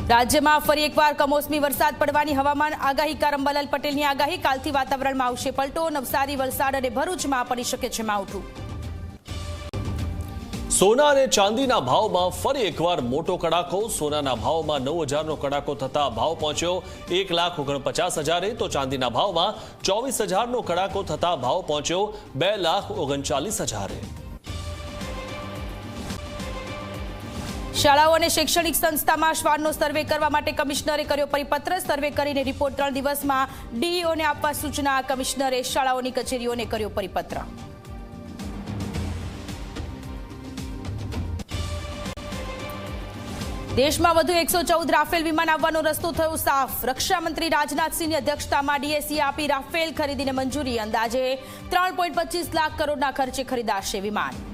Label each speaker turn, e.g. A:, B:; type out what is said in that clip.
A: રાજ્યમાં ફરી એકવાર કમોસમી વરસાદ પડવાની હવામાન આગાહીકાર અંબાલાલ પટેલની આગાહી. કાલથી વાતાવરણમાં આવશે પલટો. નવસારી, વલસાડ અને ભરૂચમાં પડી શકે છે માવઠું.
B: સોના અને ચાંદીના ભાવમાં ફરી એકવાર મોટો કડાકો. સોનાના ભાવમાં 9,000નો કડાકો થતા ભાવ પહોંચ્યો 1,49,000, તો ચાંદીના ભાવમાં 24,000નો કડાકો થતા ભાવ પહોંચ્યો 2,39,000.
A: શાળાઓ અને શૈક્ષણિક સંસ્થામાં શ્વાનનો સર્વે કરવા માટે કમિશનરે કર્યો પરિપત્ર. સર્વે કરીને રિપોર્ટ 3 દિવસમાં ડીઈઓને આપવા સૂચના. કમિશનરે શાળાઓની કચેરીઓને કર્યો પરિપત્ર. દેશમાં વધુ 114 રાફેલ વિમાન આવવાનો રસ્તો થયો સાફ. રક્ષામંત્રી રાજનાથસિંહની અધ્યક્ષતામાં ડીએસીએ આપી રાફેલ ખરીદીને મંજૂરી. અંદાજે 3.25 લાખ કરોડના ખર્ચે ખરીદાશે વિમાન.